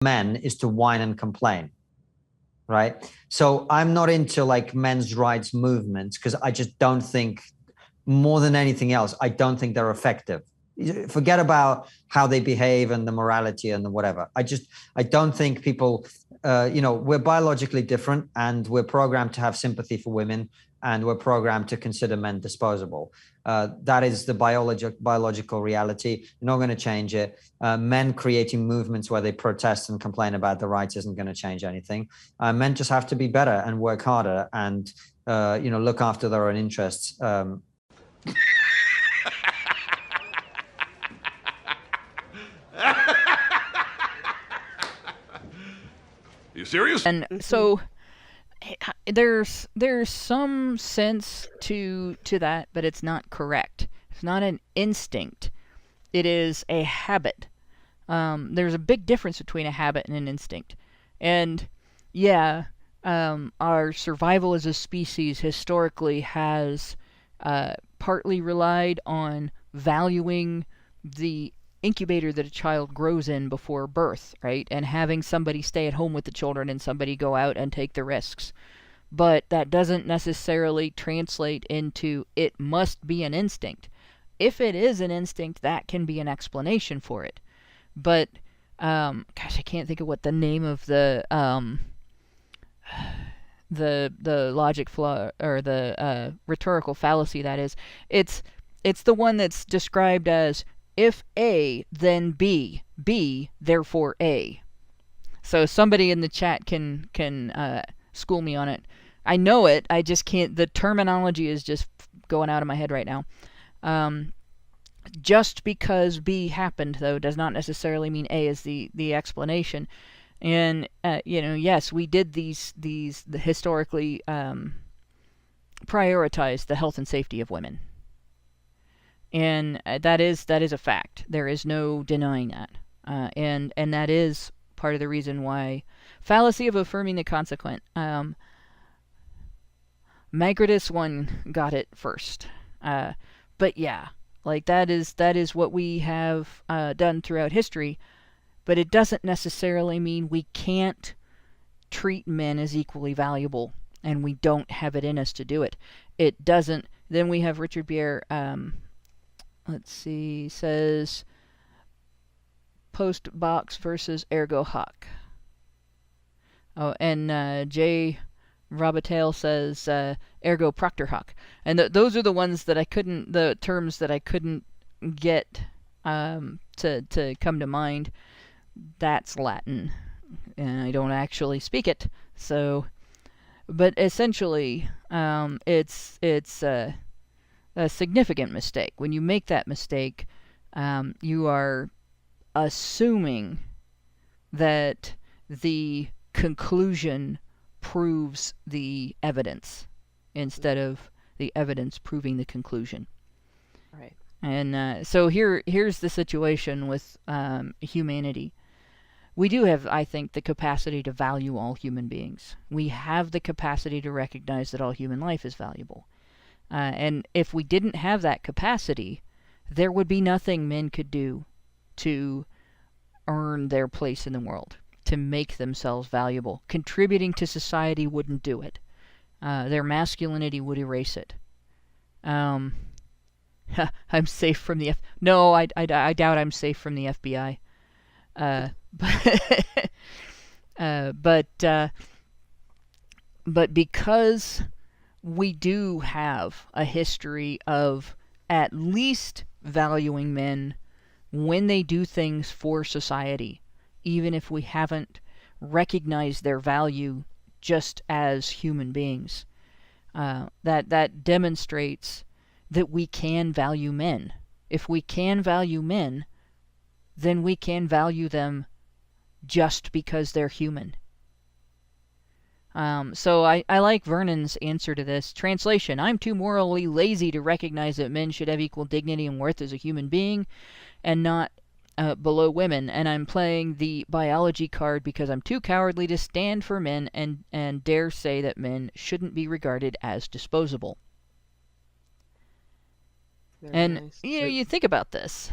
men is to whine and complain, right? So I'm not into like men's rights movements because I just don't think, more than anything else, I don't think they're effective. Forget about how they behave and the morality and the whatever. I don't think people, we're biologically different and we're programmed to have sympathy for women and we're programmed to consider men disposable. That is the biological reality. You're not going to change it. Men creating movements where they protest and complain about the rights isn't going to change anything. Men just have to be better and work harder and, look after their own interests. You serious? And so there's some sense to that, but it's not correct. It's not an instinct. It is a habit. There's a big difference between a habit and an instinct. And yeah, our survival as a species historically has partly relied on valuing the incubator that a child grows in before birth, right? And having somebody stay at home with the children and somebody go out and take the risks. But that doesn't necessarily translate into it must be an instinct. If it is an instinct, that can be an explanation for it. But, I can't think of what the name of the logic flaw or the rhetorical fallacy that is. It's the one that's described as if A, then B, B, therefore A. So somebody in the chat can school me on it. I know it, I just can't, the terminology is just going out of my head right now. Just because B happened, though, does not necessarily mean A is the explanation. And, yes, we did historically prioritize the health and safety of women. And that is a fact. There is no denying that. And that is part of the reason why fallacy of affirming the consequent. Magritus one got it first. But yeah, like that is what we have done throughout history. But it doesn't necessarily mean we can't treat men as equally valuable, and we don't have it in us to do it. It doesn't. Then we have Richard Bier. Let's see, says post box versus ergo hoc. Oh, and Jay Robitel says ergo proctor hoc. And those are the ones that the terms that I couldn't get to come to mind. That's Latin, and I don't actually speak it. So, but essentially, it's a significant mistake. When you make that mistake, you are assuming that the conclusion proves the evidence instead of the evidence proving the conclusion. Right. And so here's the situation with humanity. We do have, I think, the capacity to value all human beings. We have the capacity to recognize that all human life is valuable. And if we didn't have that capacity, there would be nothing men could do to earn their place in the world, to make themselves valuable. Contributing to society wouldn't do it. Their masculinity would erase it. I'm safe from the No, I doubt I'm safe from the FBI. But because we do have a history of at least valuing men when they do things for society, even if we haven't recognized their value just as human beings. That demonstrates that we can value men. If we can value men, then we can value them just because they're human. So I like Vernon's answer to this. Translation: I'm too morally lazy to recognize that men should have equal dignity and worth as a human being and not below women, and I'm playing the biology card because I'm too cowardly to stand for men and dare say that men shouldn't be regarded as disposable. Very And nice. you think about this.